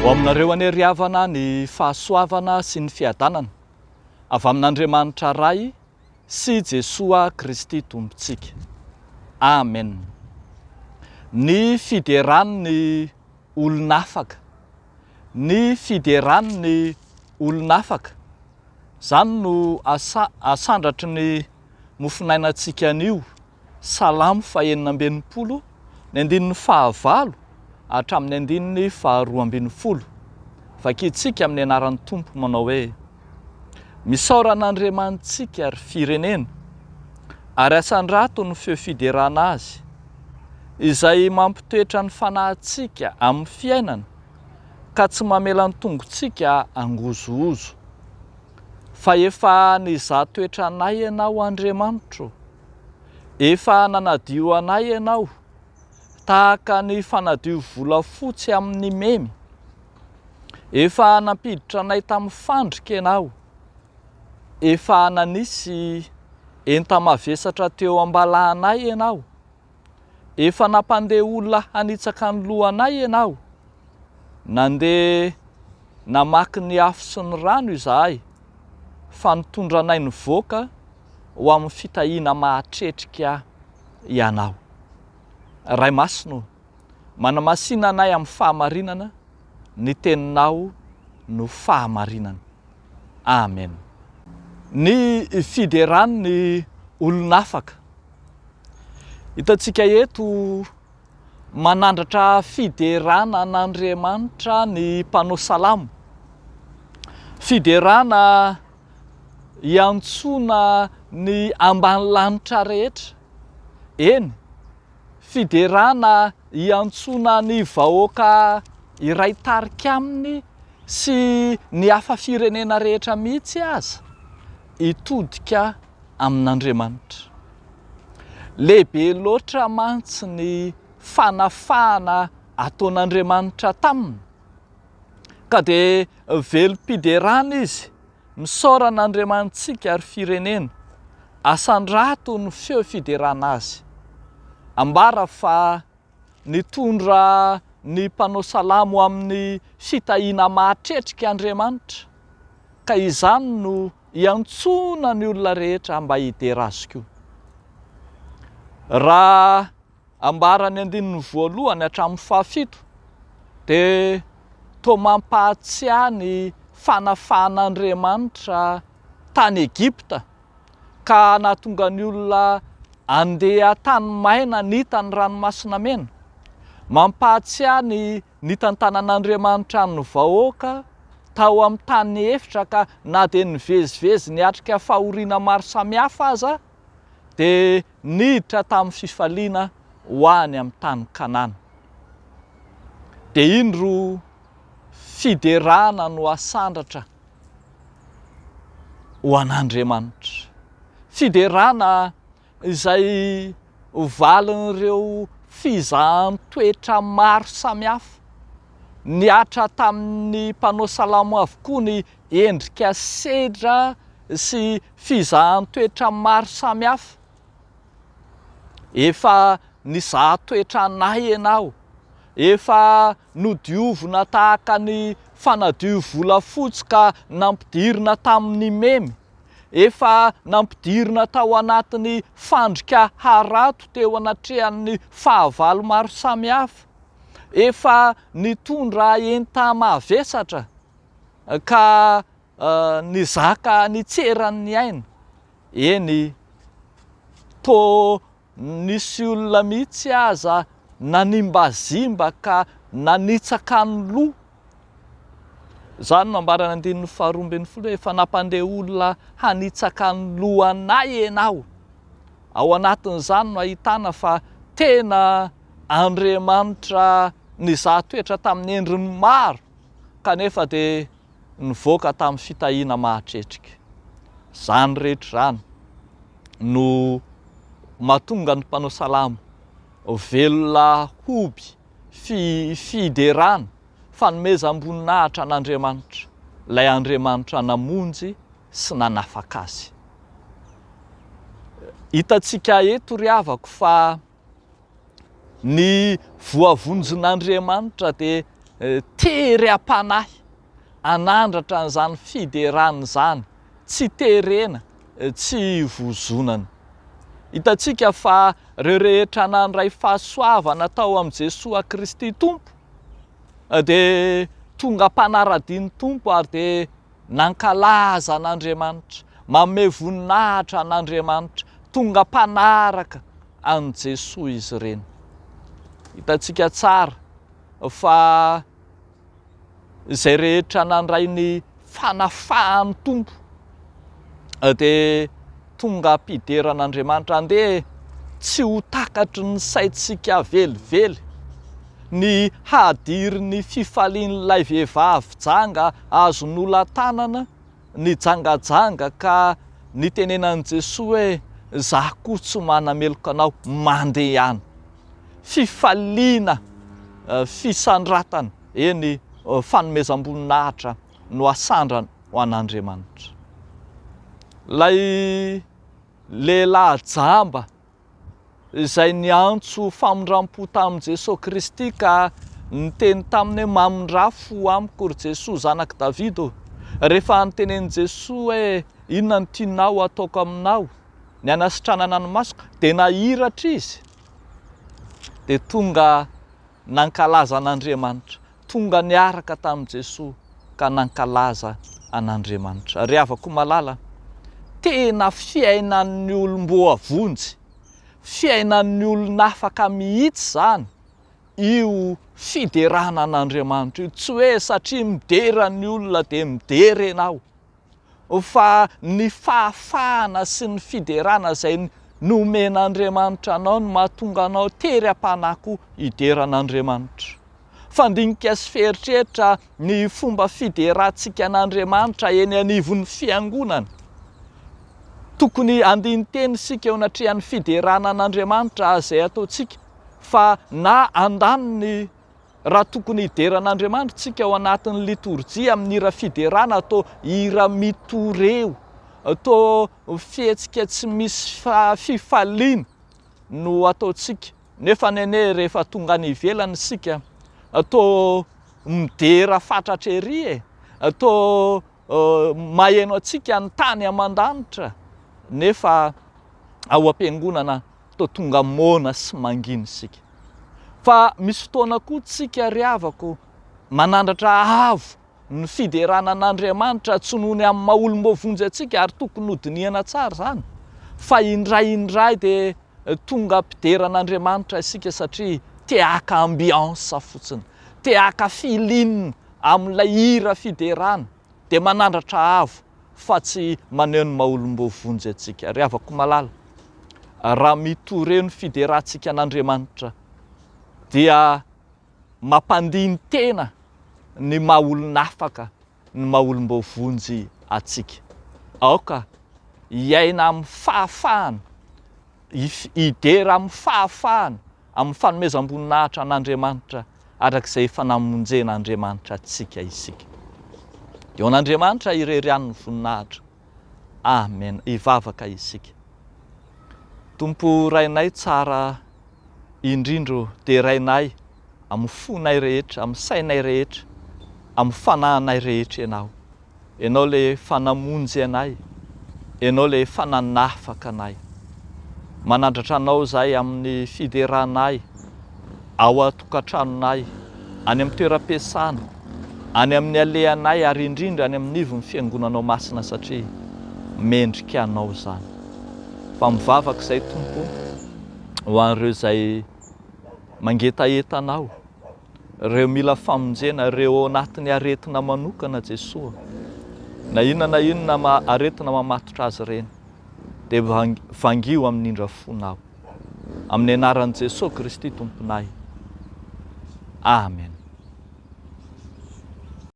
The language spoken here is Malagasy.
Ho aminareo anie havana ny fahasoavana sy ny fiadanana avy amin'Andriamanitra ray sy Jesoa Kristy tompontsika. Amen. Ny fideran'ny olon'afaka, ny fideran'ny olon'afaka, zany no asandratry ny mofinainantsika anio Salamo 119 ny 19 hatramin'ny 120. Vakitsika amin'ny anaran'ny Tompo manao hoe: misaoran'Andriamanitsika ary firenena, ary asandrato ny feo fiderana azy, izay mampitoetra ny fanahintsika amin'ny fiainana, ka tsy mamela ny tongontsika angozoozo. Fa efa nizaha toetra anay ianao, Andriamanitro, efa nanadio anay ianao, tahaka ny fanadio volafotsy amin'ny memy. Efa nampiditra anay tamin'ny fandrika ianao, efa nanisy enta-mavesatra teo ambalahanay ianao, efa nampandeha olona hanitsaka ny lohanay ianao, nandeha namaky ny afo sy ny rano izahay, fa nitondra anay nivoaka ho amin'ny fitahiana mahatretrika ianao. Ray Masino, manamasina anay amin'ny fahamarinana, ny teninao no fahamarinana. Amen. Ny fideran'ny olon'afaka. Hitantsika eto manandratra fiderana an'Andriamanitra ny mpanao salamo. Fiderana hiantsona ny ambany lanitra rehetra. Eny, fiderana hiantsona ny vahoaka iray tarika aminy sy ny hafa firenena rehetra mihitsy aza hitodika amin'Andriamanitra. Lehibe loatra mantsy ny fanafahana ataon'Andriamanitra taminy, ka dia velom-piderana izy, misaoran'Andriamanitsika ary firenena, asandrato ny feo fiderana azy. Ambara fa nitondra ny mpanao salamo amin'ny fitahiana mahatretrika Andriamanitra, ka izany no hiantsona ny olona rehetra mba hidera azy koa. Raha ambara ny 1 hatramin'ny 7 dia toa mampahatsiahy ny fanafahan'Andriamanitra tany Egypta, ka nahatonga ny olona andeha tany maina nita ny ranomasina mena. Mampahatsiahy ny nitantanan'Andriamanitra ny vahoaka tao amin'ny tany efitra, ka na dia nivezivezy niatrika fahoriana maro samihafa aza, dia niditra tamin'ny fifaliana ho any amin'ny tany Kanana. Dia iny ro fiderana no asandratra ho an'Andriamanitra. Fiderana izay valin'ireo fizahan-toetra maro samihafa. Niatra tamin'ny mpanao salamo avokoa ny endrika sedra sy fizahan-toetra maro samihafa. Efa nizaha toetra anay ianao, efa nodiovina tahaka ny fanadio volafotsy ka nampidirina tamin'ny memy, efa nampidirina tao anatin'ny fandrika harato teo anatrehan'ny fahavalo maro samihafa, efa nitondra enta-mavesatra ka nizaka nitseran'ny aina. Eny, toa nisy olona mihitsy aza nanimbazimba ka nanitsaka ny loha. Zany no ambarana 1:12 efa nampandeha olona hanitsaka ny lohanay ianao. Ao anatin'izany no ahitana fa tena Andriamanitra nizaha toetra tamin'ny endriny maro, kanefa dia nivoaka tamin'ny fitahiana mahatretrika. Zany rehetra zany no mahatonga ny mpanao salamo velona hoby fiderana, fanomezam-boninahitra an'Andriamanitra, ilay Andriamanitra namonjy sy nanafaka azy. Hitantsika eto ry havako fa ny voavonjin'Andriamanitra dia tery am-panahy anandratra an'izany fiderana zany, tsy terena, tsy vozonana. Hitantsika fa reo rehetra nandray fahasoavana tao am' Jesosy Kristy Tompo de tonga mpanara-diny Tompo ary de nankalaza an'Andriamanitra, manome voninahitra an'Andriamanitra, tonga mpanaraka an' Jesosy izy ireny. Hitantsika tsara fa izay rehetra nandray ny fanafahan'ny Tompo de tonga ampideran'Andriamanitra, andeha tsy ho takatry ny saitsika velively, ny hadiry ny fifalian'ilay vehivavy janga azon'olan-tanana, ny jangajanga ka nitenenan'i Jesosy hoe zaho koa tsy manameloka anao, mandeha ihany. Fifaliana, fisandratana, eny fanomezam-boninahitra no asandrana ho an'Andriamanitra. Lay lehilahy jamba izay niantso famondram-po tamin'i Jesosy Kristy ka niteny taminy hoe mamondra fo amiko ry Jesosy zanaky Davido, rehefa nitenen'i Jesosy hoe inona no tianao ataoko aminao, ny anasitranana ny masoko, de nahiratra izy, de tonga nankalaza an'Andriamanitra, tonga niaraka tamin'i Jesosy ka nankalaza an'Andriamanitra. Ry havako malala, tena fiainan'ny olom-boavonjy, fiainan'ny olona afaka mihitsy zany io fiderana an'Andriamanitra io. Tsy hoe satria midera ny olona de midera ianao, fa ny fahafahana sy ny fiderana izay nomen'Andriamanitra anao no mahatonga anao tery am-panahy koa hideran'Andriamanitra. Fandinika sy feritreritra ny fomba fiderantsika an'Andriamanitra eny anivon'ny fiangonana. Tokony andiny teny sika eo anatrehan'ny fiderana an'Andriamanitra izay ataontsika, fa na andaniny raha tokony hideran'Andriamanitra tsika ao anatin'ny liturjia amin'ny hira fiderana, atao hira mitoreo, atao fihetsika tsy misy fifaliana no ataontsika. Nefa nene rehefa tonga any ivelany sika, atao midera fatratra ery atao maheno antsika ny tany aman-danitra, nefa ao am-piangonana toa tonga mona sy mangina sika. Fa misy fotoana koa tsika ry havako manandratra avo ny fiderana an'Andriamanitra, tsy noho ny amin'ny maha-olom-bavonjy atsika ary tokony hodinihana tsara zany, fa indray de tonga ampideran'Andriamanitra isika satria te haka ambiance fotsiny, te haka filinina amin'ilay hira fiderana, de manandratra avo fa tsy maneho ny maha-olom-bavonjy atsika. Ry havako malala, raha mitoreo ny fiderantsika an'Andriamanitra dia mampandiny tena ny maha-olona afaka, ny maha-olom-bavonjy atsika. Aoka hiaina amin'ny fahafahana, hidera amin'ny fahafahana, amin'ny fanomezam-boninahitra an'Andriamanitra arak'izay efa namonjen'Andriamanitra atsika isika. Eo an'Andriamanitra irerian'ny voninahitra. Amen. Hivavaka isika. Tompo rainay tsara indrindro de rainay amin'ny fonay rehetra, amin'ny sainay rehetra, amin'ny fanahinay rehetra ianao. Ianao le fanamonjy anay, ianao le fananafaka anay. Manandratra anao zahay amin'ny fideranay, ao atokantranonay, any amin'ny toeram-piasana, any amin'ny alehanay ary indrindra any amin'ny ivon'ny fiangonanao masina satria mendrika anao zany. Fa mivavaka izay Tompo ho an'ireo izay mangetaentanao, ireo mila famonjena, ireo anatin'ny aretina manokana Jesosy, na inona aretina mamatotra azy ireny, de vangio amin'ny indra fonao. Amin'ny anaran'i Jesosy Kristy Tomponay. Amen.